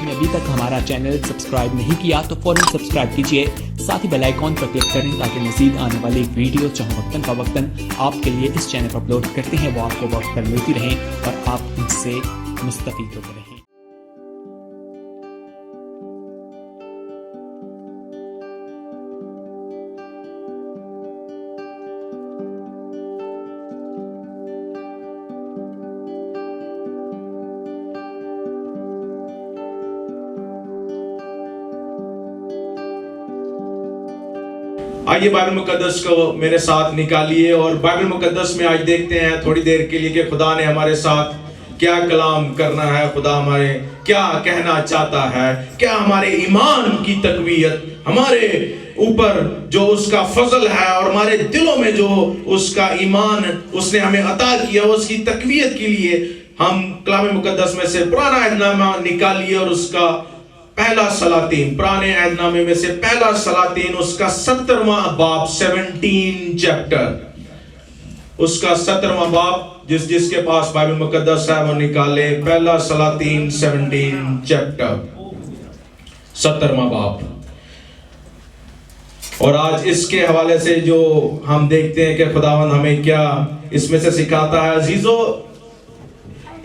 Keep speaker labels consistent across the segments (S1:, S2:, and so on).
S1: آپ نے ابھی تک ہمارا چینل سبسکرائب نہیں کیا تو فوراً سبسکرائب کیجئے، ساتھ ہی بیل آئیکن پر کلک کریں تاکہ مزید آنے والی ویڈیو چاہے وقتاً فوقتاً آپ کے لیے اس چینل پر اپلوڈ کرتے ہیں وہ آپ کو وقت پر ملتی رہیں اور آپ ان سے مستفید ہوتے رہیں۔
S2: آئیے بائبل مقدس کو میرے ساتھ نکالیے اور بائبل مقدس میں آج دیکھتے ہیں تھوڑی دیر کے لیے کہ خدا نے ہمارے ساتھ کیا کلام کرنا ہے، خدا ہمارے کیا کہنا چاہتا ہے، کیا ہمارے ایمان کی تقویت، ہمارے اوپر جو اس کا فضل ہے اور ہمارے دلوں میں جو اس کا ایمان اس نے ہمیں عطا کیا اس کی تقویت کے لیے ہم کلام مقدس میں سے پرانا عہد نامہ نکالیے اور اس کا پہلا سلاطین، پرانے عہد نامے میں سے پہلا سلاطین اس کا 17واں باب 17 چیپٹر، اس کا 17واں باب جس کے پاس بائبل مقدس ہے وہ نکالے، پہلا سلاطین 17 چیپٹر 17واں باب۔ اور آج اس کے حوالے سے جو ہم دیکھتے ہیں کہ خداوند ہمیں کیا اس میں سے سکھاتا ہے۔ عزیزو،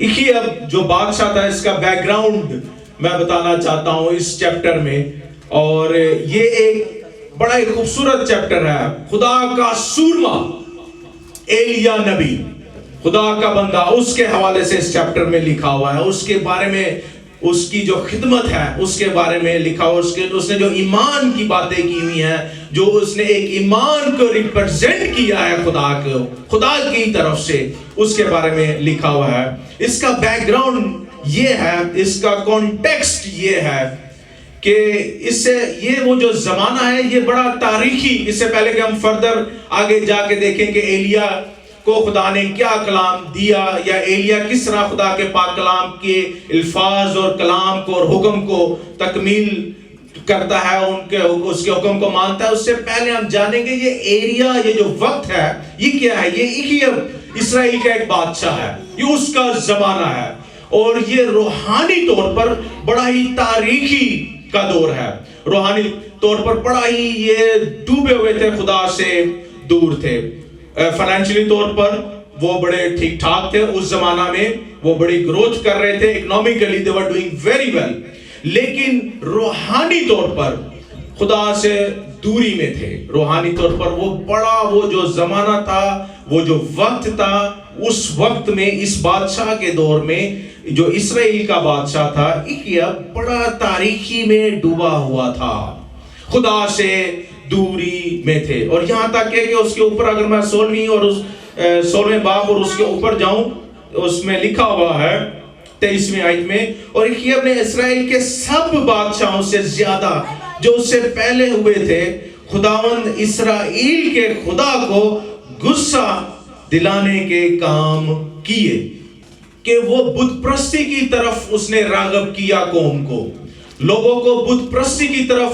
S2: اخیب جو بادشاہ تھا اس کا بیک گراؤنڈ میں بتانا چاہتا ہوں اس چیپٹر میں، اور یہ ایک بڑا ہی خوبصورت چیپٹر ہے۔ خدا کا سورما ایلیا نبی، خدا کا بندہ، اس کے حوالے سے اس چیپٹر میں لکھا ہوا ہے، اس کے بارے میں اس کی جو خدمت ہے اس کے بارے میں لکھا ہوا، اس نے جو ایمان کی باتیں کی ہوئی ہیں، جو اس نے ایک ایمان کو ریپرزینٹ کیا ہے خدا کی طرف سے، اس کے بارے میں لکھا ہوا ہے۔ اس کا بیک گراؤنڈ یہ ہے، اس کا کانٹیکسٹ یہ ہے کہ اس سے یہ وہ جو زمانہ ہے یہ بڑا تاریخی، اس سے پہلے کہ ہم فردر آگے جا کے دیکھیں کہ ایلیا کو خدا نے کیا کلام دیا یا ایلیا کس طرح خدا کے پاک کلام کے الفاظ اور کلام کو اور حکم کو تکمیل کرتا ہے، اس کے حکم کو مانتا ہے، اس سے پہلے ہم جانیں گے یہ ایریا، یہ جو وقت ہے یہ کیا ہے۔ یہ اخیب اسرائیل کا ایک بادشاہ ہے، یہ اس کا زمانہ ہے، اور یہ روحانی طور پر بڑا ہی تاریخی کا دور ہے۔ روحانی طور پر بڑا ہی یہ ڈوبے ہوئے تھے، خدا سے دور تھے۔ فائنینشلی طور پر وہ بڑے ٹھیک ٹھاک تھے، اس زمانہ میں وہ بڑی گروتھ کر رہے تھے، economically they were doing very well، لیکن روحانی طور پر خدا سے دوری میں تھے۔ روحانی طور پر وہ جو زمانہ تھا، وہ جو وقت تھا، اس وقت میں اس بادشاہ کے دور میں جو اسرائیل کا بادشاہ تھا اخیب بڑا تاریخی میں ڈوبا ہوا تھا، خدا سے دوری میں تھے۔ اور یہاں تک کہ اس کے اوپر اگر میں 16ویں باب اور اس کے اوپر جاؤں، اس میں لکھا ہوا ہے 23ویں آیت میں، اور اخیب نے اسرائیل کے سب بادشاہوں سے زیادہ جو اس سے پہلے ہوئے تھے خداوند اسرائیل کے خدا کو غصہ دلانے کے کام کیے، کہ وہ بت پرستی کی طرف اس نے راغب کیا، قوم کو، لوگوں کو بت پرستی کی طرف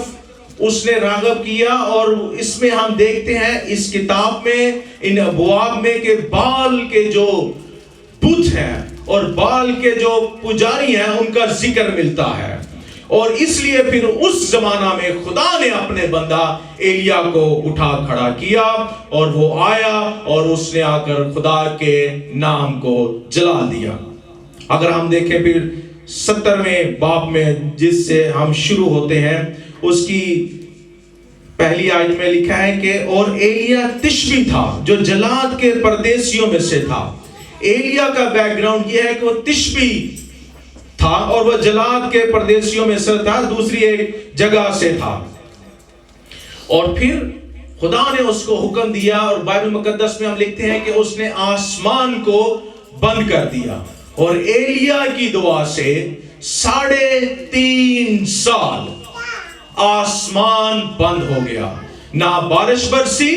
S2: اس نے راغب کیا۔ اور اس میں ہم دیکھتے ہیں اس کتاب میں ان ابواب میں کہ بال کے جو بت ہیں اور بال کے جو پجاری ہیں ان کا ذکر ملتا ہے، اور اس لیے پھر اس زمانہ میں خدا نے اپنے بندہ ایلیا کو اٹھا کھڑا کیا، اور وہ آیا اور اس نے آ کر خدا کے نام کو جلا دیا۔ اگر ہم دیکھیں پھر 17ویں باب میں جس سے ہم شروع ہوتے ہیں، اس کی پہلی آیت میں لکھا ہے کہ اور ایلیا تشبی تھا جو جلاد کے پردیسیوں میں سے تھا۔ ایلیا کا بیک گراؤنڈ یہ ہے کہ وہ تشبی تھا اور وہ جلاد کے پردیسیوں میں سے تھا، دوسری ایک جگہ سے تھا۔ اور پھر خدا نے اس کو حکم دیا، اور بائبل مقدس میں ہم لکھتے ہیں کہ اس نے آسمان کو بند کر دیا، اور ایلیا کی دعا سے 3.5 سال آسمان بند ہو گیا، نہ بارش برسی،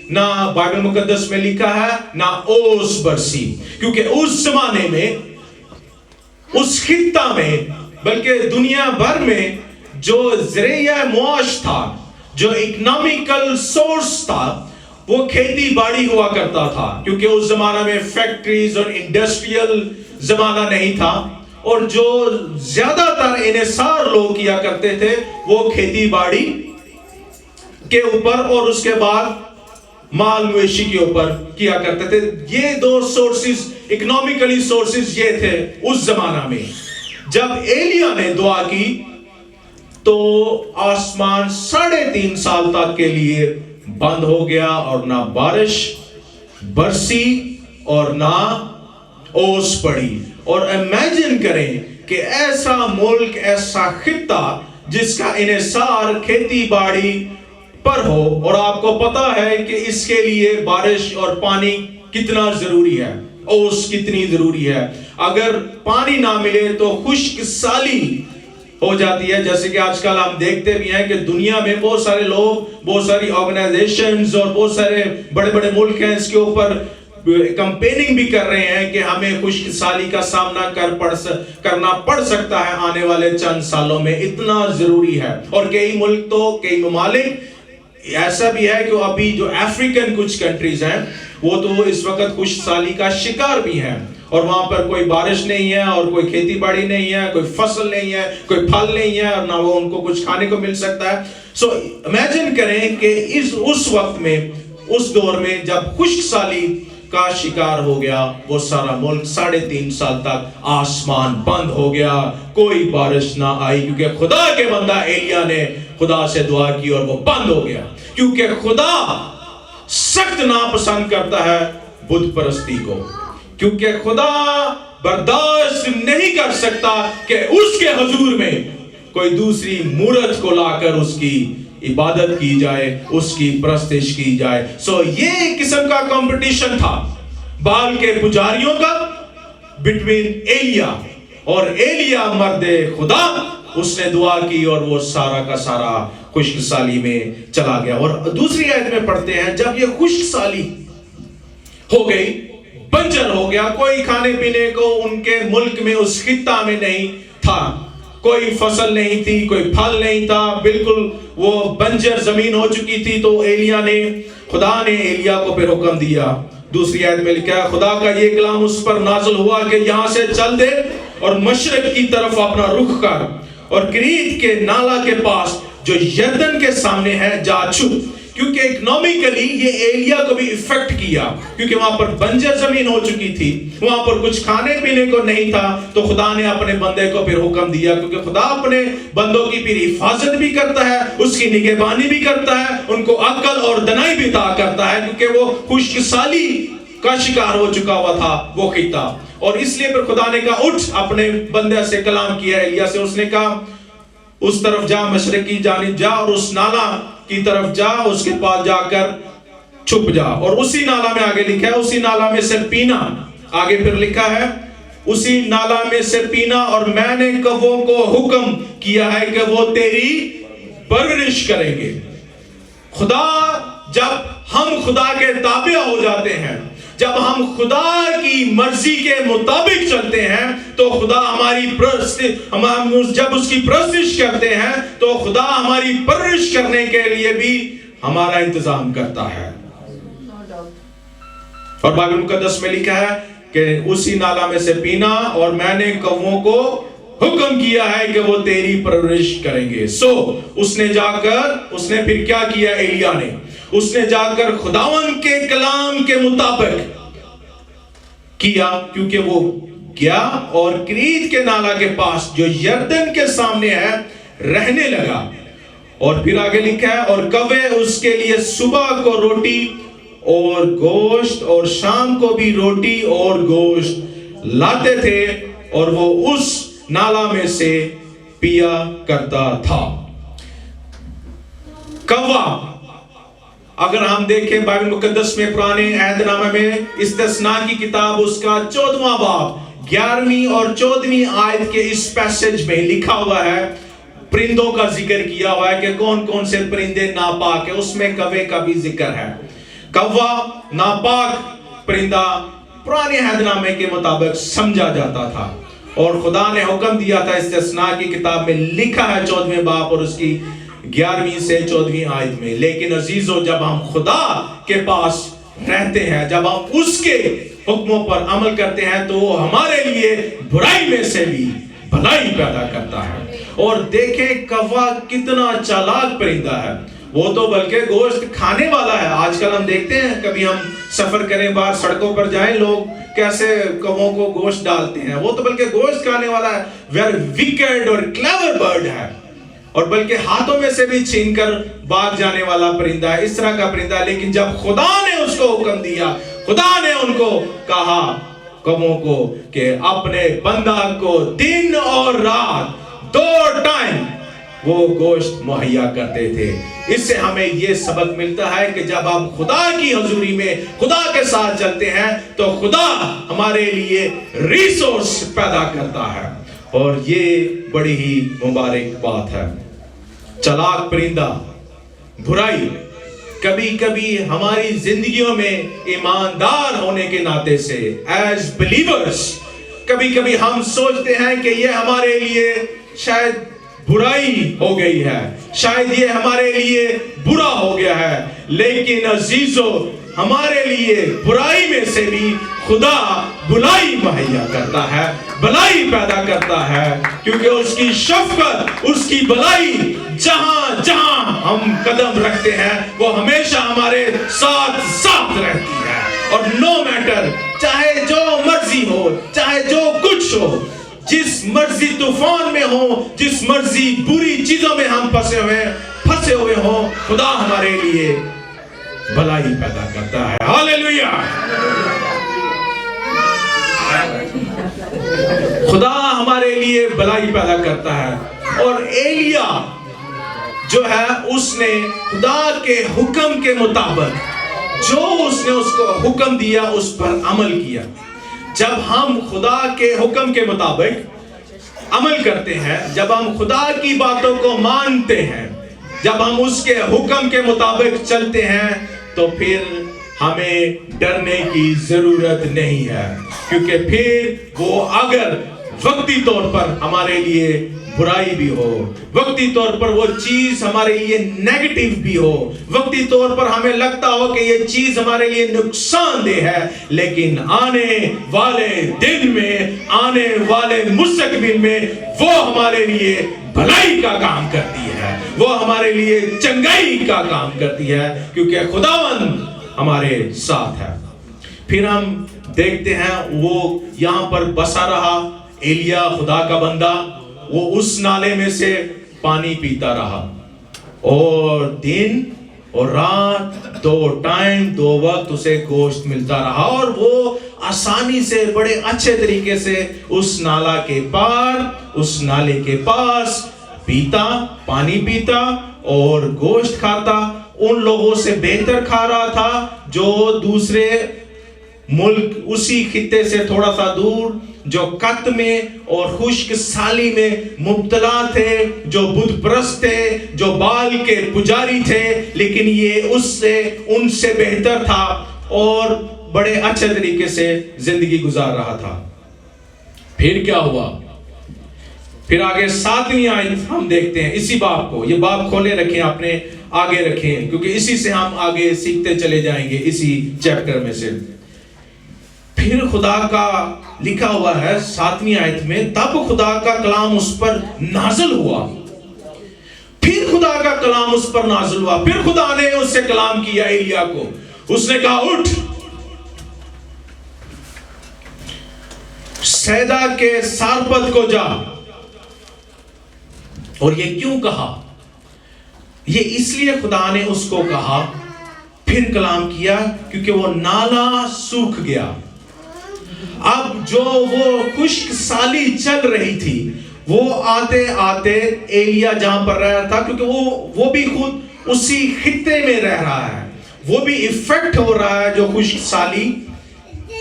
S2: نہ بائبل مقدس میں لکھا ہے نہ اوس برسی، کیونکہ اس زمانے میں اس خطہ میں بلکہ دنیا بھر میں جو ذریعہ معاش تھا، جو اکنامیکل سورس تھا، وہ کھیتی باڑی ہوا کرتا تھا، کیونکہ اس زمانہ میں فیکٹریز اور انڈسٹریل زمانہ نہیں تھا، اور جو زیادہ تر انحصار لوگ کیا کرتے تھے وہ کھیتی باڑی کے اوپر اور اس کے بعد مال مویشی کے اوپر کیا کرتے تھے. یہ دو سورسز، اکنامکلی سورسز یہ تھے اس زمانہ میں. جب ایلیا نے دعا کی تو آسمان 3.5 سال تک کے لیے بند ہو گیا اور نہ بارش برسی اور نہ اوس پڑی. اور امیجن کریں کہ ایسا ملک، ایسا خطہ جس کا انحصار کھیتی باڑی پر ہو، اور آپ کو پتا ہے کہ اس کے لیے بارش اور پانی کتنا ضروری ہے، اوس کتنی ضروری ہے. اگر پانی نہ ملے تو خشک سالی ہو جاتی ہے. جیسے کہ آج کل ہم دیکھتے بھی ہیں کہ دنیا میں بہت سارے لوگ، بہت ساری آرگنائزیشنز اور بہت سارے بڑے بڑے ملک ہیں اس کے اوپر کمپیننگ بھی کر رہے ہیں کہ ہمیں خشک سالی کا سامنا کرنا پڑ سکتا ہے آنے والے چند سالوں میں، اتنا ضروری ہے. اور کئی ملک تو، کئی ممالک ایسا بھی ہے کہ ابھی جو افریقن کچھ کنٹریز ہیں وہ تو اس وقت خشک سالی کا شکار بھی ہیں، اور وہاں پر کوئی بارش نہیں ہے اور کوئی کھیتی باڑی نہیں ہے، کوئی فصل نہیں ہے، کوئی پھل نہیں ہے، اور نہ وہ ان کو کچھ کھانے کو مل سکتا ہے. سو امیجن کریں کہ اس وقت میں، اس دور میں جب خشک سالی کا شکار ہو گیا وہ سارا ملک، 3.5 سال تک آسمان بند ہو گیا، کوئی بارش نہ آئی، کیونکہ خدا کے بندہ ایلیا نے خدا سے دعا کی اور وہ بند ہو گیا. کیونکہ خدا سخت ناپسند کرتا ہے بت پرستی کو، کیونکہ خدا برداشت نہیں کر سکتا کہ اس کے حضور میں کوئی دوسری مورت کو لا کر اس کی عبادت کی جائے، اس کی پرستش کی جائے. سو یہ ایک قسم کا کمپٹیشن تھا بال کے پجاریوں کا بٹوین ایلیا اور ایلیا مرد خدا. اس نے دعا کی اور وہ سارا کا سارا خشک سالی میں چلا گیا. اور دوسری آیت میں پڑھتے ہیں جب یہ خشک سالی ہو گئی، بنجر ہو گیا، کوئی کھانے پینے کو ان کے ملک میں، اس خطہ میں نہیں تھا، کوئی فصل نہیں تھی، کوئی پھل نہیں تھا، بالکل وہ بنجر زمین ہو چکی تھی. تو خدا نے ایلیا کو پھر حکم دیا. دوسری آیت میں لکھا ہے خدا کا یہ کلام اس پر نازل ہوا کہ یہاں سے چل دے اور مشرق کی طرف اپنا رخ کر اور کریت کے نالا کے پاس جو یردن کے سامنے ہے جا چھپ. کیونکہ اکنامکلی یہ ایلیا کو بھی افیکٹ کیا، کیونکہ وہاں پر بنجر زمین ہو چکی تھی، وہاں پر کچھ کھانے پینے کو نہیں تھا. تو خدا نے اپنے بندے کو پھر حکم دیا، کیونکہ خدا اپنے بندوں کی پھر حفاظت بھی کرتا ہے، اس کی نگہبانی بھی کرتا ہے، ان کو عقل اور دانائی بھی عطا کرتا ہے، کیونکہ وہ خشک سالی کا شکار ہو چکا ہوا تھا وہ خطہ. اور اس لیے پھر خدا نے کہا اٹھ، اپنے بندے سے کلام کیا ایلیا سے. اس نے کہا اس طرف جا، مشرق کی جانب جا اور اس نالا کی طرف جا، اس کے پاس جا کر چھپ جا. اور اسی نالا میں آگے لکھا ہے اسی نالا میں سے پینا. آگے پھر لکھا ہے اسی نالا میں سے پینا، اور میں نے کووں کو حکم کیا ہے کہ وہ تیری پرورش کریں گے. خدا، جب ہم خدا کے تابع ہو جاتے ہیں، جب ہم خدا کی مرضی کے مطابق چلتے ہیں تو خدا جب اس کی پرستش کرتے ہیں تو خدا ہماری پرورش کرنے کے لیے بھی ہمارا انتظام کرتا ہے. اور بائبل مقدس میں لکھا ہے کہ اسی نالا میں سے پینا، اور میں نے کووں کو حکم کیا ہے کہ وہ تیری پرورش کریں گے. سو اس نے پھر کیا کیا ایلیا نے؟ اس نے جا کر خداوند کے کلام کے مطابق کیا، کیونکہ وہ گیا اور کریت کے نالا کے پاس جو یردن کے سامنے ہے رہنے لگا. اور پھر آگے لکھا ہے اور کوے اس کے لیے صبح کو روٹی اور گوشت اور شام کو بھی روٹی اور گوشت لاتے تھے، اور وہ اس نالا میں سے پیا کرتا تھا. کوا، اگر ہم دیکھیں بائبل مقدس میں پرانے عہد نامہ میں استثناء کی کتاب اس کا 14واں باب 11ویں اور 14ویں آیت کے اس پیسج میں لکھا ہوا ہے، پرندوں کا ذکر کیا ہوا ہے کہ کون کون سے پرندے ناپاک ہیں. اس میں کوے کا بھی ذکر ہے. کوا ناپاک پرندہ پرانے عہد نامے کے مطابق سمجھا جاتا تھا، اور خدا نے حکم دیا تھا. استثناء کی کتاب میں لکھا ہے 14ویں باب اور اس کی 11ویں سے 14ویں آیت میں. لیکن عزیزو، جب ہم خدا کے پاس رہتے ہیں، جب ہم اس کے حکموں پر عمل کرتے ہیں تو وہ ہمارے لیے برائی میں سے بھی بھلائی پیدا کرتا ہے۔ اور دیکھیں کوا کتنا چالاک پرندہ ہے، وہ تو بلکہ گوشت کھانے والا ہے۔ آج کل ہم دیکھتے ہیں، کبھی ہم سفر کریں باہر سڑکوں پر جائیں، لوگ کیسے کووں کو گوشت ڈالتے ہیں، وہ تو بلکہ گوشت کھانے والا ہے۔ ویری وکڈ اور کلیور برڈ ہے، اور بلکہ ہاتھوں میں سے بھی چھین کر بھاگ جانے والا پرندہ ہے، اس طرح کا پرندہ ہے۔ لیکن جب خدا نے اس کو حکم دیا، خدا نے ان کو کہا کووں کو کہ اپنے بندہ کو دن اور رات 2 ٹائم وہ گوشت مہیا کرتے تھے۔ اس سے ہمیں یہ سبق ملتا ہے کہ جب آپ خدا کی حضوری میں خدا کے ساتھ چلتے ہیں تو خدا ہمارے لیے ریسورس پیدا کرتا ہے، اور یہ بڑی ہی مبارک بات ہے۔ چلاک پرندہ، برائی، کبھی کبھی ہماری زندگیوں میں ایماندار ہونے کے ناطے سے ایز بلیورز کبھی کبھی ہم سوچتے ہیں کہ یہ ہمارے لیے شاید برائی ہو گئی ہے، شاید یہ ہمارے لیے برا ہو گیا ہے، لیکن عزیزو ہمارے لیے برائی میں سے بھی خدا بھلائی مہیا کرتا ہے، بھلائی پیدا کرتا ہے، کیونکہ اس کی شفقت، اس کی بھلائی جہاں جہاں ہم قدم رکھتے ہیں وہ ہمیشہ ہمارے ساتھ ساتھ رہتی ہے۔ اور نو میٹر، چاہے جو مرضی ہو، چاہے جو کچھ ہو، جس مرضی طوفان میں ہو، جس مرضی بری چیزوں میں ہم پھنسے ہوئے ہوں، خدا ہمارے لیے بھلائی پیدا کرتا ہے۔ ہاللیلویہ! خدا ہمارے لیے بھلائی پیدا کرتا ہے۔ اور ایلیا جو ہے، اس نے خدا کے حکم کے مطابق جو اس نے اس کو حکم دیا اس پر عمل کیا۔ جب ہم خدا کے حکم کے مطابق عمل کرتے ہیں، جب ہم خدا کی باتوں کو مانتے ہیں، جب ہم اس کے حکم کے مطابق چلتے ہیں، تو پھر ہمیں ڈرنے کی ضرورت نہیں ہے، کیونکہ پھر وہ اگر وقتی طور پر ہمارے لیے برائی بھی ہو، وقتی طور پر وہ چیز ہمارے لیے نیگیٹو بھی ہو، وقتی طور پر ہمیں لگتا ہو کہ یہ چیز ہمارے لیے نقصان دہ ہے، لیکن آنے والے دن میں، آنے والے مستقبل میں وہ ہمارے لیے بھلائی کا کام کرتی ہے، وہ ہمارے لیے چنگائی کا کام کرتی ہے، کیونکہ خداوند ہمارے ساتھ ہے۔ پھر ہم دیکھتے ہیں وہ یہاں پر بسا رہا، ایلیا خدا کا بندہ، وہ اس نالے میں سے پانی پیتا رہا، اور دن اور رات 2 ٹائم 2 وقت اسے گوشت ملتا رہا، اور وہ آسانی سے بڑے اچھے طریقے سے اس نالا کے پار، اس نالے کے پاس پیتا، پانی پیتا اور گوشت کھاتا۔ ان لوگوں سے بہتر کھا رہا تھا جو دوسرے ملک، اسی خطے سے تھوڑا سا دور، جو قط میں اور خشک سالی میں مبتلا تھے، جو بت پرست تھے، جو بال کے پجاری تھے، لیکن یہ ان سے بہتر تھا اور بڑے اچھے طریقے سے زندگی گزار رہا تھا۔ پھر کیا ہوا؟ پھر آگے 7ویں آیت ہم دیکھتے ہیں، اسی باب کو، یہ باب کھولے رکھیں، اپنے آگے رکھیں، کیونکہ اسی سے ہم آگے سیکھتے چلے جائیں گے، اسی چیپٹر میں سے۔ پھر خدا کا لکھا ہوا ہے 7ویں آیت میں، تب خدا کا کلام اس پر نازل ہوا۔ پھر خدا کا کلام اس پر نازل ہوا، پھر خدا نے اس سے کلام کیا ایلیا کو۔ اس نے کہا اٹھ، سیدا کے سارپت کو جا۔ اور یہ کیوں کہا؟ یہ اس لیے خدا نے اس کو کہا، پھر کلام کیا، کیونکہ وہ نالا سوکھ گیا۔ اب جو وہ خشک سالی چل رہی تھی، وہ آتے آتے ایلیا جہاں پر رہ رہا تھا، کیونکہ وہ بھی خود اسی خطے میں رہ رہا ہے، وہ بھی ایفیکٹ ہو رہا ہے جو خشک سالی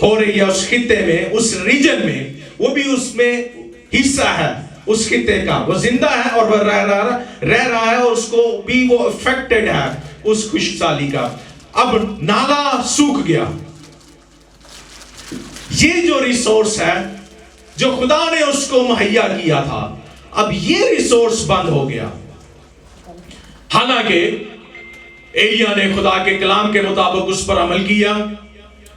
S2: ہو رہی ہے اس خطے میں، اس ریجن میں، وہ بھی اس میں حصہ ہے اس خطے کا، وہ زندہ ہے اور وہ رہ رہا ہے، اور اس کو بھی وہ افیکٹڈ ہے اس خشک سالی کا۔ اب نالا سوکھ گیا، یہ جو ریسورس ہے جو خدا نے اس کو مہیا کیا تھا، اب یہ ریسورس بند ہو گیا۔ حالانکہ ایلیا نے خدا کے کلام کے مطابق اس پر عمل کیا،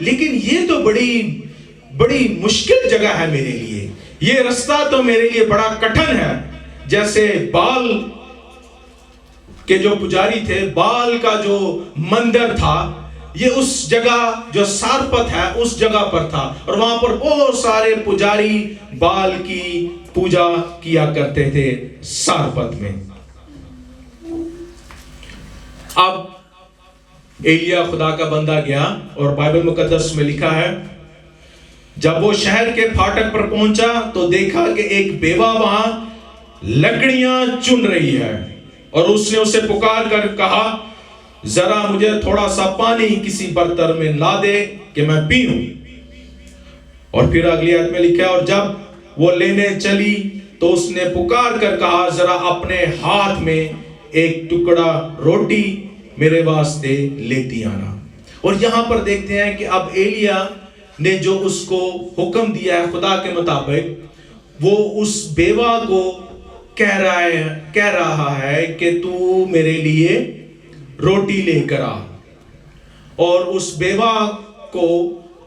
S2: لیکن یہ تو بڑی مشکل جگہ ہے میرے لیے، یہ رستہ تو میرے لیے بڑا کٹھن ہے۔ جیسے بال کے جو پجاری تھے، بال کا جو مندر تھا، یہ اس جگہ جو سارپت ہے اس جگہ پر تھا، اور وہاں پر بہت سارے پجاری بال کی پوجا کیا کرتے تھے سارپت میں۔ اب ایلیا خدا کا بندہ گیا، اور بائبل مقدس میں لکھا ہے جب وہ شہر کے پھاٹک پر پہنچا تو دیکھا کہ ایک بیوہ وہاں لکڑیاں چن رہی ہے، اور اس نے اسے پکار کر کہا ذرا مجھے تھوڑا سا پانی کسی برتن میں لا دے کہ میں پیوں۔ اور پھر اگلی آیت میں لکھا ہے اور جب وہ لینے چلی تو اس نے پکار کر کہا ذرا اپنے ہاتھ میں ایک ٹکڑا روٹی میرے واسطے لیتی آنا۔ اور یہاں پر دیکھتے ہیں کہ اب ایلیا نے جو اس کو حکم دیا ہے خدا کے مطابق، وہ اس بیوہ کو کہہ رہا ہے کہ تو میرے لیے روٹی لے کر آ۔ اور اس بیوہ کو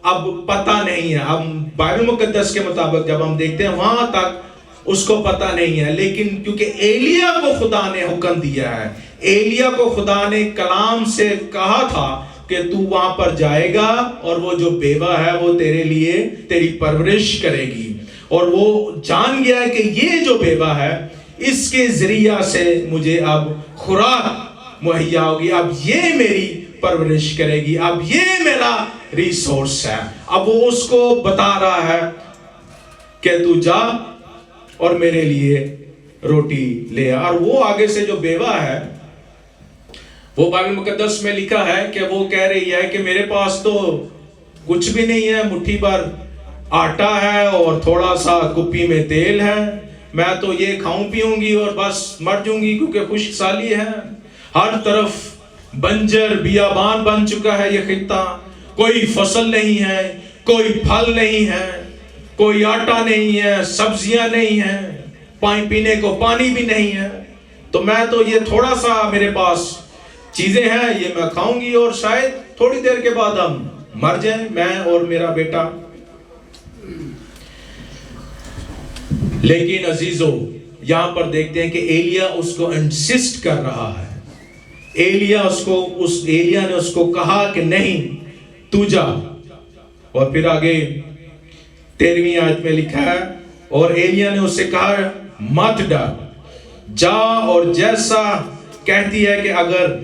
S2: اب پتہ نہیں ہے، اب بائبل مقدس کے مطابق جب ہم دیکھتے ہیں وہاں تک اس کو پتہ نہیں ہے، لیکن کیونکہ ایلیا کو خدا نے حکم دیا ہے، ایلیا کو خدا نے کلام سے کہا تھا کہ تو وہاں پر جائے گا اور وہ جو بیوہ ہے وہ تیرے لیے تیری پرورش کرے گی، اور وہ جان گیا ہے کہ یہ جو بیوہ ہے اس کے ذریعہ سے مجھے اب خوراک مہیا ہوگی، اب یہ میری پرورش کرے گی، اب یہ میرا ریسورس ہے۔ اب وہ اس کو بتا رہا ہے کہ تو جا اور میرے لیے روٹی لے آ۔ اور وہ آگے سے جو بیوہ ہے وہ بائبل مقدس میں لکھا ہے کہ وہ کہہ رہی ہے کہ میرے پاس تو کچھ بھی نہیں ہے، مٹھی بھر آٹا ہے اور تھوڑا سا کپی میں تیل ہے، میں تو یہ کھاؤں پیوں گی اور بس مر جوں گی، کیونکہ خشک سالی ہے، ہر طرف بنجر بیابان بن چکا ہے یہ خطہ، کوئی فصل نہیں ہے، کوئی پھل نہیں ہے، کوئی آٹا نہیں ہے، سبزیاں نہیں ہیں، پانی پینے کو پانی بھی نہیں ہے، تو میں تو یہ تھوڑا سا میرے پاس چیزیں ہیں، یہ میں کھاؤں گی اور شاید تھوڑی دیر کے بعد ہم مر جائیں، میں اور میرا بیٹا۔ لیکن عزیزو یہاں پر دیکھتے ہیں کہ ایلیا اس کو انسسٹ کر رہا ہے، ایلیا نے اس کو کہا کہ نہیں تو جا۔ اور پھر آگے 13ویں آیت میں لکھا ہے اور ایلیا نے اس سے کہا مت ڈر، جا اور جیسا کہتی ہے کہ اگر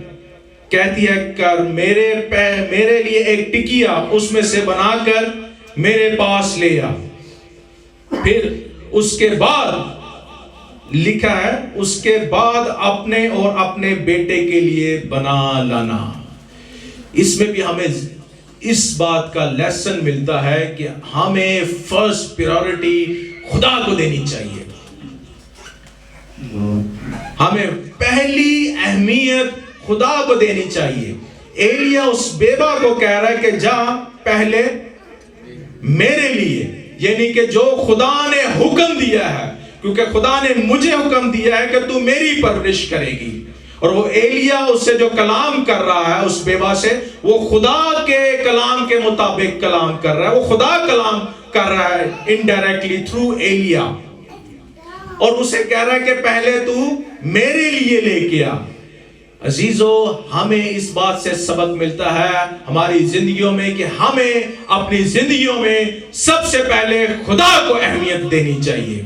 S2: کہتی ہے کر میرے لیے ایک ٹکیا اس میں سے بنا کر میرے پاس لے آ۔ پھر اس کے بعد لکھا ہے اس کے بعد اپنے اور اپنے بیٹے کے لیے بنا لانا۔ اس میں بھی ہمیں اس بات کا لیسن ملتا ہے کہ ہمیں فرسٹ پریورٹی خدا کو دینی چاہیے، ہمیں پہلی اہمیت خدا کو دینی چاہیے۔ ایلیا اس بیوہ کو کہہ رہا ہے کہ جا پہلے میرے لیے، یعنی کہ جو خدا نے حکم دیا ہے، کیونکہ خدا نے مجھے حکم دیا ہے کہ تو میری پرورش کرے گی۔ اور وہ ایلیا اس سے جو کلام کر رہا ہے اس بیوہ سے، وہ خدا کے کلام کے مطابق کلام کر رہا ہے، وہ خدا کلام کر رہا ہے انڈائریکٹلی تھرو ایلیا، اور اسے کہہ رہا ہے کہ پہلے تو میرے لیے لے کے آ۔ عزیزو ہمیں اس بات سے سبق ملتا ہے ہماری زندگیوں میں کہ ہمیں اپنی زندگیوں میں سب سے پہلے خدا کو اہمیت دینی چاہیے،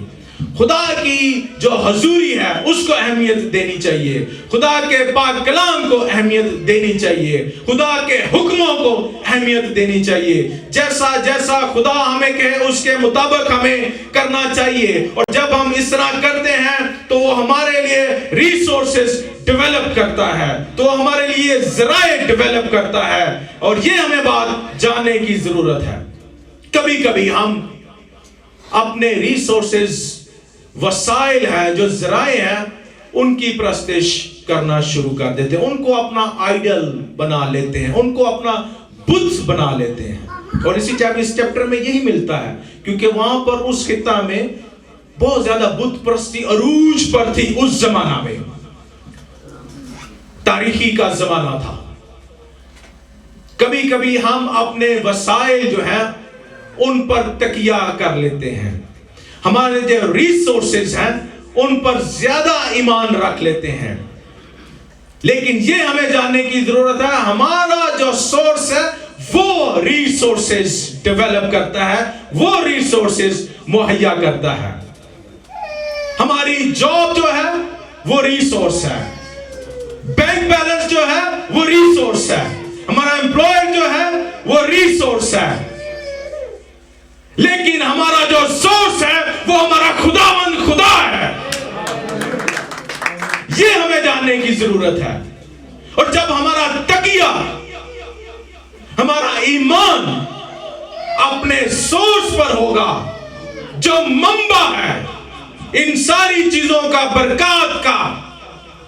S2: خدا کی جو حضوری ہے اس کو اہمیت دینی چاہیے، خدا کے پاک کلام کو اہمیت دینی چاہیے، خدا کے حکموں کو اہمیت دینی چاہیے، جیسا جیسا خدا ہمیں کہے اس کے مطابق ہمیں کرنا چاہیے۔ اور جب ہم اس طرح کرتے ہیں تو وہ ہمارے لیے ریسورسز ڈیولپ کرتا ہے، تو ہمارے لیے ذرائع ڈیولپ کرتا ہے، اور یہ ہمیں بات جاننے کی ضرورت ہے۔ کبھی کبھی ہم اپنے ریسورسز، وسائل ہیں، جو ذرائع ہیں، ان کی پرستش کرنا شروع کر دیتے ہیں، ان کو اپنا آئیڈل بنا لیتے ہیں، ان کو اپنا بت بنا لیتے ہیں۔ اور اس چیپٹر میں یہی ملتا ہے، کیونکہ وہاں پر اس خطہ میں بہت زیادہ بت پرستی عروج پر تھی۔ اس زمانہ میں تاریخی کا زمانہ تھا، کبھی کبھی ہم اپنے وسائل جو ہیں ان پر تکیہ کر لیتے ہیں، ہمارے جو ریسورسز ہیں ان پر زیادہ ایمان رکھ لیتے ہیں، لیکن یہ ہمیں جاننے کی ضرورت ہے ہمارا جو سورس ہے وہ ریسورسز ڈیولپ کرتا ہے، وہ ریسورسز مہیا کرتا ہے۔ ہماری جاب جو ہے وہ ریسورس ہے، بینک بیلنس جو ہے وہ ریسورس ہے، ہمارا امپلائر جو ہے وہ ریسورس ہے، لیکن ہمارا جو سورس ہے وہ ہمارا خداوند خدا ہے۔ یہ ہمیں جاننے کی ضرورت ہے، اور جب ہمارا تقیہ، ہمارا ایمان اپنے سورس پر ہوگا جو منبع ہے ان ساری چیزوں کا، برکات کا،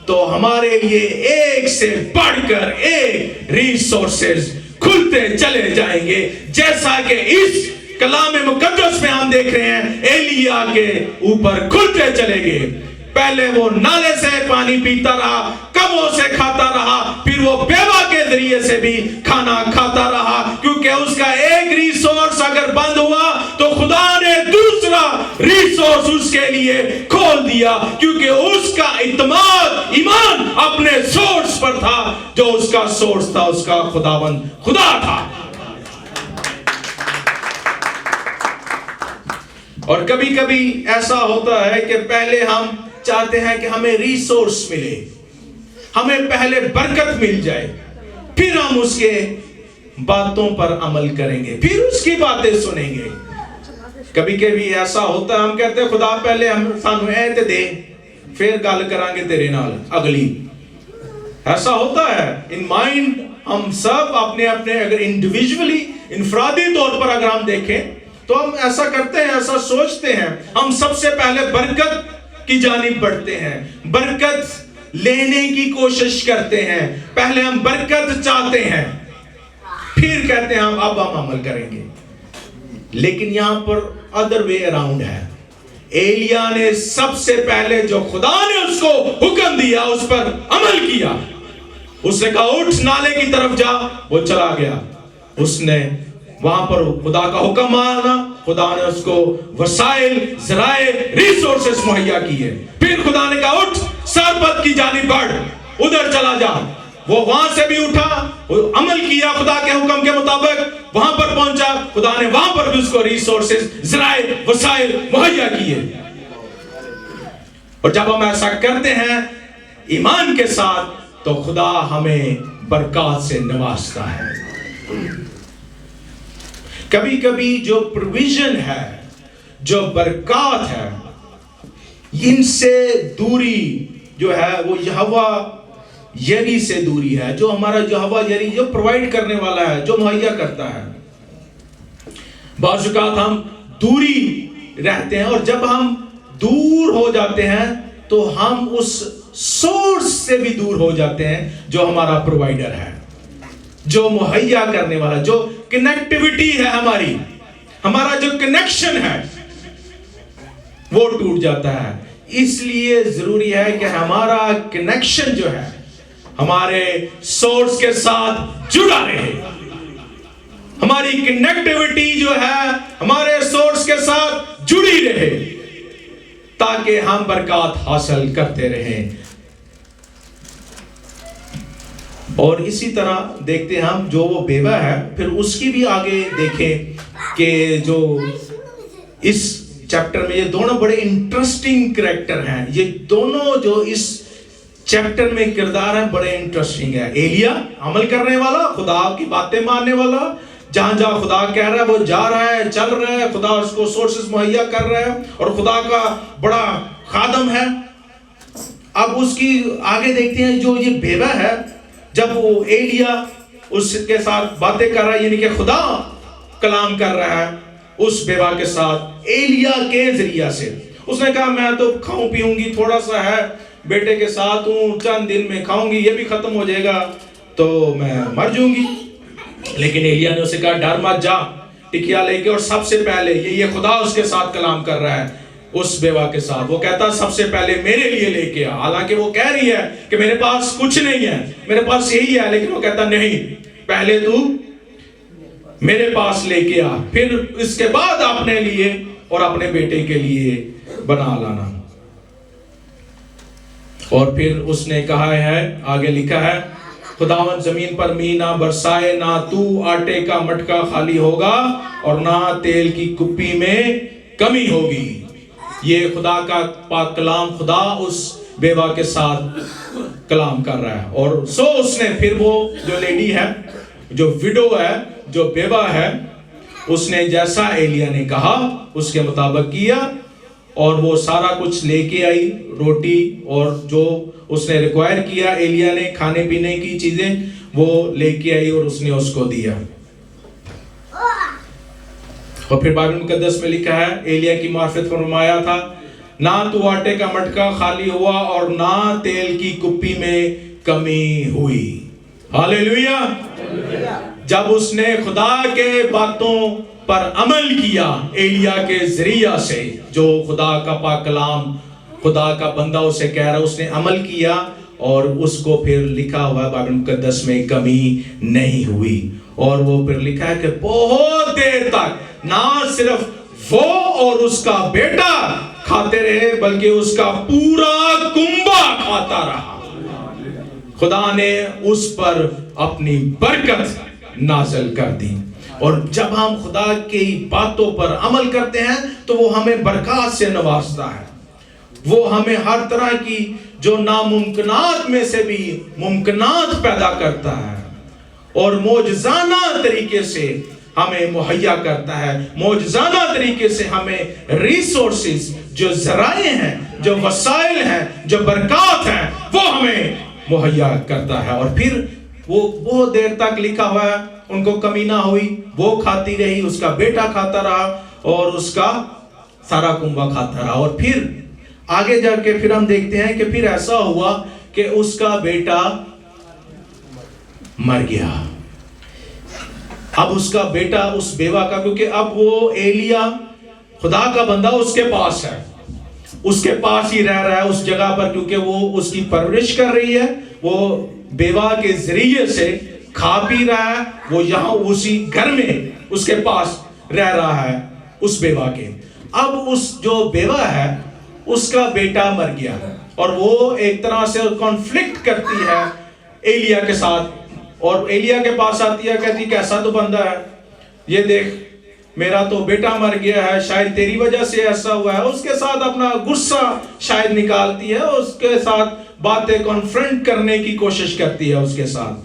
S2: تو ہمارے لیے ایک سے بڑھ کر ایک ریسورسز کھلتے چلے جائیں گے، جیسا کہ اس کلام مقدس میں ہم دیکھ رہے ہیں ایلیا کے اوپر کھلتے چلے گئے۔ پہلے وہ نالے سے پانی پیتا رہا، کبوں سے کھاتا رہا، پھر وہ بیوہ کے ذریعے سے بھی کھانا کھاتا رہا، کیونکہ اس کا ایک ریسورس اگر بند ہوا تو خدا نے دوسرا ریسورس اس کے لیے کھول دیا، کیونکہ اس کا اعتماد، ایمان اپنے سورس پر تھا، جو اس کا سورس تھا اس کا خداوند خدا تھا۔ اور کبھی کبھی ایسا ہوتا ہے کہ پہلے ہم چاہتے ہیں کہ ہمیں ریسورس ملے، ہمیں پہلے برکت مل جائے، پھر ہم اس کے باتوں پر عمل کریں گے، پھر اس کی باتیں سنیں گے۔ کبھی کبھی ایسا ہوتا ہے ہم کہتے ہیں خدا پہلے ہم سانو ایت دے پھر گل کریں گے تیرے نال اگلی۔ ایسا ہوتا ہے ان مائنڈ، ہم سب اپنے اپنے اگر انڈیویجولی انفرادی طور پر اگر ہم دیکھیں تو ہم ایسا کرتے ہیں، ایسا سوچتے ہیں، ہم سب سے پہلے برکت کی جانب بڑھتے ہیں، برکت لینے کی کوشش کرتے ہیں، پہلے ہم برکت چاہتے ہیں، پھر کہتے ہیں اب ہم عمل کریں گے۔ لیکن یہاں پر ادر وے اراؤنڈ ہے۔ ایلیا نے سب سے پہلے جو خدا نے اس کو حکم دیا اس پر عمل کیا۔ اس نے کہا اٹھ نالے کی طرف جا، وہ چلا گیا، اس نے وہاں پر خدا کا حکم مانا، خدا نے اس کو وسائل، ذرائع، ریسورسز مہیا کیے۔ پھر خدا نے کہا اٹھ سرپت کی جانب بڑھ، ادھر چلا جا۔ وہ وہاں سے بھی اٹھا، عمل کیا خدا کے حکم کے مطابق، وہاں پر پہنچا، خدا نے وہاں پر بھی اس کو ریسورسز، ذرائع، وسائل مہیا کیے۔ اور جب ہم ایسا کرتے ہیں ایمان کے ساتھ تو خدا ہمیں برکات سے نوازتا ہے۔ کبھی کبھی جو پروویژن ہے، جو برکات ہے، ان سے دوری جو ہے وہ یہوہ یری سے دوری ہے، جو ہمارا یہوہ یری جو پرووائڈ کرنے والا ہے، جو مہیا کرتا ہے۔ بعض اوقات ہم دوری رہتے ہیں، اور جب ہم دور ہو جاتے ہیں تو ہم اس سورس سے بھی دور ہو جاتے ہیں جو ہمارا پرووائڈر ہے، جو مہیا کرنے والا، جو کنیکٹیوٹی ہے ہماری، ہمارا جو کنیکشن ہے وہ ٹوٹ جاتا ہے۔ اس لیے ضروری ہے کہ ہمارا کنیکشن جو ہے ہمارے سورس کے ساتھ جڑا رہے، ہماری کنیکٹیوٹی جو ہے ہمارے سورس کے ساتھ جڑی رہے، تاکہ ہم برکات حاصل کرتے رہیں۔ اور اسی طرح دیکھتے ہیں ہم جو وہ بیوہ ہے، پھر اس کی بھی آگے دیکھیں کہ جو اس چیپٹر میں یہ دونوں بڑے انٹرسٹنگ کریکٹر ہیں، یہ دونوں جو اس چیپٹر میں کردار ہیں بڑے انٹرسٹنگ ہے۔ ایلیا عمل کرنے والا، خدا کی باتیں ماننے والا، جہاں جہاں خدا کہہ رہا ہے وہ جا رہا ہے، چل رہا ہے، خدا اس کو سورسز مہیا کر رہا ہے، اور خدا کا بڑا خادم ہے۔ اب اس کی آگے دیکھتے ہیں جو یہ بیوہ ہے، جب وہ ایلیا اس کے ساتھ باتیں کر رہا ہے، یعنی کہ خدا کلام کر رہا ہے اس بیوہ کے ساتھ ایلیا کے ذریعہ سے۔ اس نے کہا میں تو کھاؤں پیوں گی، تھوڑا سا ہے، بیٹے کے ساتھ ہوں، چند دن میں کھاؤں گی، یہ بھی ختم ہو جائے گا تو میں مر جاؤں گی۔ لیکن ایلیا نے اسے کہا ڈر مت، جا ٹکیا لے کے، اور سب سے پہلے یہ خدا اس کے ساتھ کلام کر رہا ہے اس بیوہ کے ساتھ، وہ کہتا سب سے پہلے میرے لیے لے کے آ، حالانکہ وہ کہہ رہی ہے کہ میرے پاس کچھ نہیں ہے، میرے پاس یہی ہے، لیکن وہ کہتا نہیں، پہلے تو میرے پاس لے کے آ، پھر اس کے بعد اپنے لیے اور اپنے بیٹے کے لیے بنا لانا۔ اور پھر اس نے کہا ہے، آگے لکھا ہے، خداوند زمین پر می نہ برسائے، نہ تو آٹے کا مٹکا خالی ہوگا اور نہ تیل کی کپی میں کمی ہوگی۔ یہ خدا کا پاک کلام، خدا اس بیوہ کے ساتھ کلام کر رہا ہے۔ اور سو اس نے پھر وہ جو لیڈی ہے، جو ویڈو ہے، جو بیوہ ہے، اس نے جیسا ایلیا نے کہا اس کے مطابق کیا، اور وہ سارا کچھ لے کے آئی، روٹی اور جو اس نے ریکوائر کیا ایلیا نے کھانے پینے کی چیزیں وہ لے کے آئی اور اس نے اس کو دیا۔ اور پھر بائبل مقدس میں لکھا ہے، ایلیا کی معرفت فرمایا تھا، نہ تو آٹے کا مٹکا خالی ہوا اور نہ تیل کی کپی میں کمی ہوئی۔ ہاللیلویہ۔ جب اس نے خدا کے باتوں پر عمل کیا ایلیا کے ذریعہ سے، جو خدا کا پاک کلام خدا کا بندہ اسے کہہ رہا، اس نے عمل کیا اور اس کو پھر لکھا ہوا ہے بائبل مقدس میں کمی نہیں ہوئی۔ اور وہ پھر لکھا ہے کہ بہت دیر تک نہ صرف وہ اور اس کا بیٹا کھاتے رہے بلکہ اس کا پورا کنبہ کھاتا رہا۔ خدا نے اس پر اپنی برکت نازل کر دی۔ اور جب ہم خدا کی باتوں پر عمل کرتے ہیں تو وہ ہمیں برکات سے نوازتا ہے، وہ ہمیں ہر طرح کی جو ناممکنات میں سے بھی ممکنات پیدا کرتا ہے اور معجزانہ طریقے سے ہمیں مہیا کرتا ہے، معجزانہ طریقے سے ہمیں ریسورسز، جو ذرائع ہیں، جو وسائل ہیں، جو برکات ہیں، وہ ہمیں مہیا کرتا ہے۔ اور پھر وہ بہت دیر تک لکھا ہوا ہے ان کو کمی نہ ہوئی، وہ کھاتی رہی، اس کا بیٹا کھاتا رہا اور اس کا سارا کنبہ کھاتا رہا۔ اور پھر آگے جا کے پھر ہم دیکھتے ہیں کہ پھر ایسا ہوا کہ اس کا بیٹا مر گیا۔ اب اس کا بیٹا اس بیوہ کا، کیونکہ اب وہ ایلیا خدا کا بندہ اس کے پاس ہے، اس کے پاس ہی رہ رہا ہے اس جگہ پر، کیونکہ وہ اس کی پرورش کر رہی ہے، وہ بیوہ کے ذریعے سے کھا پی رہا ہے، وہ یہاں اسی گھر میں اس کے پاس رہ رہا ہے اس بیوہ کے۔ اب اس جو بیوہ ہے اس کا بیٹا مر گیا اور وہ ایک طرح سے کانفلکٹ کرتی ہے ایلیا کے ساتھ، اور ایلیا کے پاس آتی ہے، کہتی کیسا تو بندہ ہے، یہ دیکھ میرا تو بیٹا مر گیا ہے، شاید تیری وجہ سے ایسا ہوا ہے۔ اس کے ساتھ اپنا غصہ شاید نکالتی ہے، اس کے ساتھ باتیں کنفرنٹ کرنے کی کوشش کرتی ہے اس کے ساتھ۔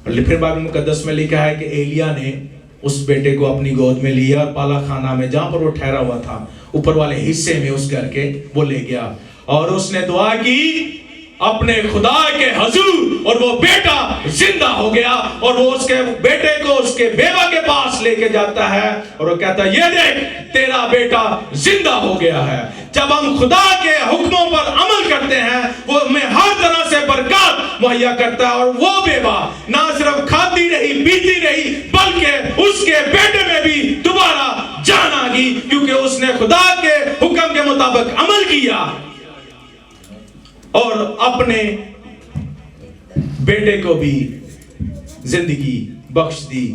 S2: پھر بائبل مقدس میں لکھا ہے کہ ایلیا نے اس بیٹے کو اپنی گود میں لیا اور پالا خانہ میں جہاں پر وہ ٹھہرا ہوا تھا اوپر والے حصے میں اس گھر کے وہ لے گیا اور اس نے دعا کی اپنے خدا کے حضور، اور وہ بیٹا زندہ ہو گیا اور وہ اس کے بیٹے کو اس کے بیوہ کے پاس لے کے جاتا ہے اور وہ کہتا ہے یہ دیکھ تیرا بیٹا زندہ ہو گیا ہے۔ جب ہم خدا کے حکموں پر عمل کرتے ہیں وہ ہمیں ہر طرح سے برکات مہیا کرتا ہے، اور وہ بیوہ نہ صرف کھاتی رہی پیتی رہی بلکہ اس کے بیٹے میں بھی دوبارہ جان آ گئی، کیونکہ اس نے خدا کے حکم کے مطابق عمل کیا اور اپنے بیٹے کو بھی زندگی بخش دی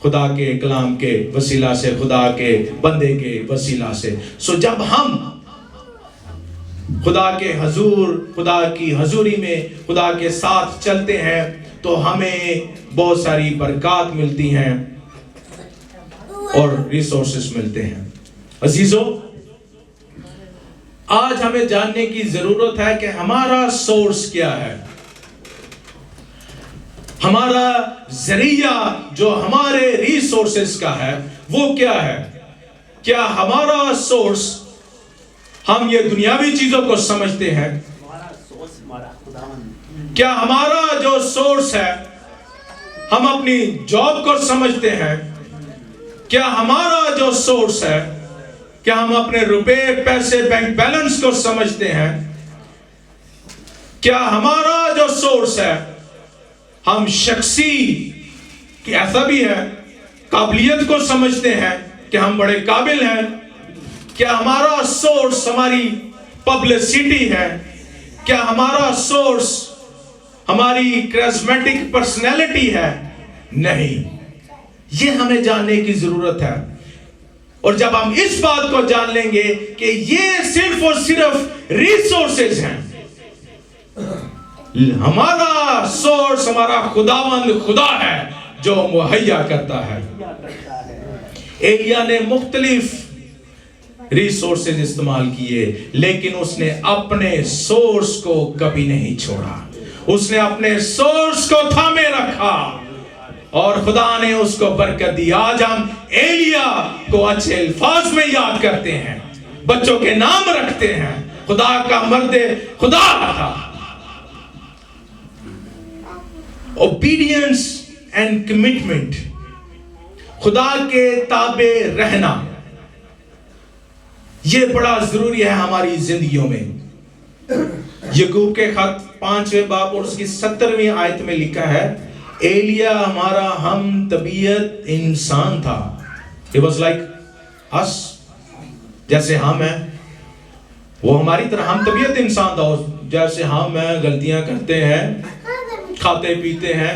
S2: خدا کے کلام کے وسیلہ سے، خدا کے بندے کے وسیلہ سے۔ سو جب ہم خدا کے حضور، خدا کی حضوری میں خدا کے ساتھ چلتے ہیں تو ہمیں بہت ساری برکات ملتی ہیں اور ریسورسز ملتے ہیں۔ عزیزو، آج ہمیں جاننے کی ضرورت ہے کہ ہمارا سورس کیا ہے، ہمارا ذریعہ جو ہمارے ریسورسز کا ہے وہ کیا ہے۔ کیا ہمارا سورس ہم یہ دنیاوی چیزوں کو سمجھتے ہیں؟ کیا ہمارا جو سورس ہے ہم اپنی جاب کو سمجھتے ہیں؟ کیا ہمارا جو سورس ہے کیا ہم اپنے روپے پیسے بینک بیلنس کو سمجھتے ہیں؟ کیا ہمارا جو سورس ہے ہم شخصی کہ ایسا بھی ہے قابلیت کو سمجھتے ہیں کہ ہم بڑے قابل ہیں؟ کیا ہمارا سورس ہماری پبلسٹی ہے؟ کیا ہمارا سورس ہماری کرزمیٹک پرسنالٹی ہے؟ نہیں. یہ ہمیں جاننے کی ضرورت ہے. اور جب ہم اس بات کو جان لیں گے کہ یہ صرف اور صرف ریسورسز ہیں, ہمارا سورس ہمارا خداوند خدا ہے جو مہیا کرتا ہے. ایلیا نے مختلف ریسورسز استعمال کیے, لیکن اس نے اپنے سورس کو کبھی نہیں چھوڑا. اس نے اپنے سورس کو تھامے رکھا اور خدا نے اس کو برکت دی. آج ہم ایلیا کو اچھے الفاظ میں یاد کرتے ہیں, بچوں کے نام رکھتے ہیں. خدا کا مرد خدا تھا. اوبیڈینس اینڈ کمٹمنٹ, خدا کے تابع رہنا, یہ بڑا ضروری ہے ہماری زندگیوں میں. یعقوب کے خط 5ویں باب اور اس کی 17ویں آیت میں لکھا ہے, ایلیا ہمارا ہم طبیعت انسان تھا. He was like us, جیسے ہم ہیں. وہ ہماری طرح ہم طبیعت انسان تھا, جیسے ہم ہیں, غلطیاں کرتے ہیں, کھاتے پیتے ہیں,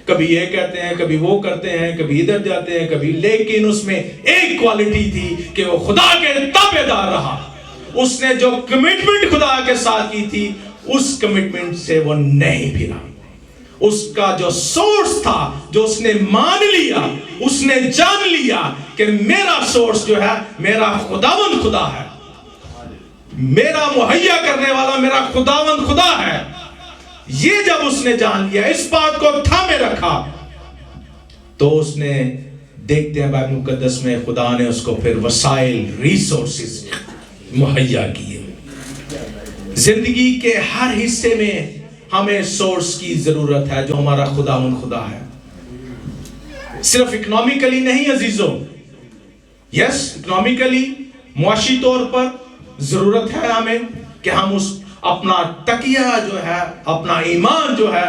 S2: کبھی یہ کہتے ہیں, کبھی وہ کرتے ہیں, کبھی ادھر جاتے ہیں, کبھی. لیکن اس میں ایک کوالٹی تھی کہ وہ خدا کے تابع دار رہا. اس نے جو کمٹمنٹ خدا کے ساتھ کی تھی, اس کمٹمنٹ سے وہ نہیں پھرا. اس کا جو سورس تھا, جو اس نے مان لیا, اس نے جان لیا کہ میرا سورس جو ہے میرا خداوند خدا ہے, میرا مہیا کرنے والا میرا خداوند خدا ہے. یہ جب اس نے جان لیا, اس بات کو تھامے رکھا, تو اس نے, دیکھتے ہیں بائبل مقدس میں, خدا نے اس کو پھر وسائل, ریسورسز مہیا کیے. زندگی کے ہر حصے میں ہمیں سورس کی ضرورت ہے جو ہمارا خداوند خدا ہے. صرف اکنامیکلی نہیں عزیزوں, یس اکنامیکلی, معاشی طور پر ضرورت ہے ہمیں کہ ہم اس اپنا تکیہ جو ہے, اپنا ایمان جو ہے,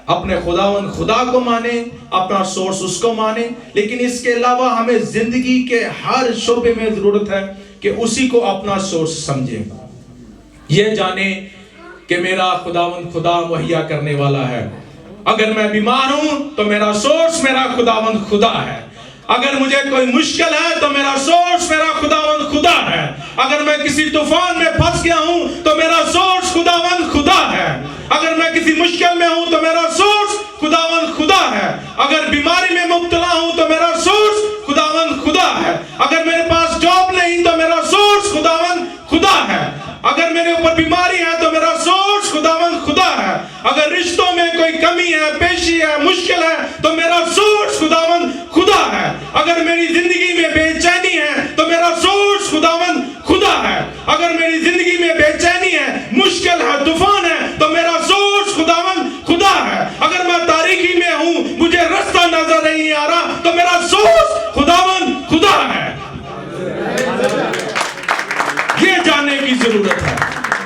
S2: اپنے خداوند خدا کو مانیں, اپنا سورس اس کو مانیں. لیکن اس کے علاوہ ہمیں زندگی کے ہر شعبے میں ضرورت ہے کہ اسی کو اپنا سورس سمجھیں. یہ جانیں کہ میرا خداوند خدا مہیا کرنے والا ہے. اگر میں بیمار ہوں تو میرا سورس میرا خداوند خدا ہے. اگر مجھے کوئی مشکل ہے تو میرا سورس میرا خداوند خدا ہے. اگر میں کسی طوفان میں پھنس گیا ہوں تو میرا سورس خداوند خدا ہے. اگر میں کسی مشکل میں ہوں تو میرا سورس خداوند خدا ہے. اگر بیماری میں مبتلا ہوں تو میرا سورس خداوند خدا ہے. اگر میرے پاس جاب نہیں تو میرا سورس خداوند خدا ہے. اگر میرے اوپر بیماری ہے تو میرا سورس خداوند خدا ہے. اگر رشتوں میں کوئی کمی ہے, پیشی ہے, مشکل ہے تو میرا سورس خداوند خدا ہے. اگر میری زندگی میں بے چینی ہے تو میرا سورس خداوند خدا ہے. اگر میری زندگی میں بے چینی ہے, مشکل ہے, طوفان ہے تو میرا سورس خداوند خدا ہے. اگر میں تاریکی میں ہوں, مجھے رستہ نظر نہیں آ رہا تو میرا سورس خداوند خدا ہے. یہ جاننے کی ضرورت ہے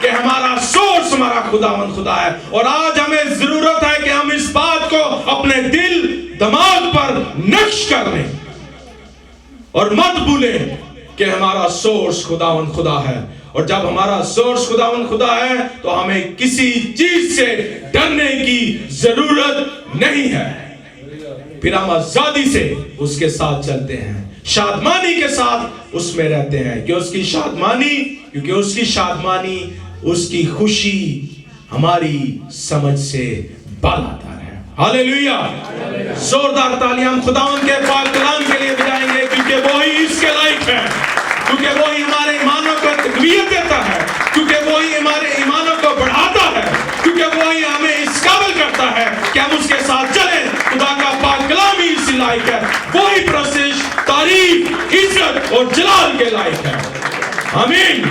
S2: کہ ہمارا سورس ہمارا خداوند خدا ہے. اور آج ہمیں ضرورت ہے کہ ہم اس بات کو اپنے دل دماغ پر نقش کر لیں اور مت بھولیں کہ ہمارا سورس خداوند خدا ہے. اور جب ہمارا سورس خداوند خدا ہے تو ہمیں کسی چیز سے ڈرنے کی ضرورت نہیں ہے. پھر ہم آزادی سے اس کے ساتھ چلتے ہیں, شادمانی کے ساتھ اس میں رہتے ہیں, کہ اس کی شادمانی, کیونکہ اس کی شادمانی, اس کی خوشی ہماری سمجھ سے بالاتر ہے. ہاللیلویا. زوردار تالی ہم خداوند کے پاک کلام کے لیے بجائیں گے, کیونکہ وہی اس کے لائق ہے, کیونکہ وہی ہمارے ایمانوں کو تقویت دیتا ہے, کیونکہ وہی ہمارے ایمانوں کو بڑھاتا ہے, کیونکہ وہی ہمیں اس قابل کرتا ہے کہ ہم اس کے ساتھ چلیں. خدا کا پاک کلام ہی اسی لائق ہے. وہی پرستش, تعریف, عزت اور جلال کے لائق ہے. آمین.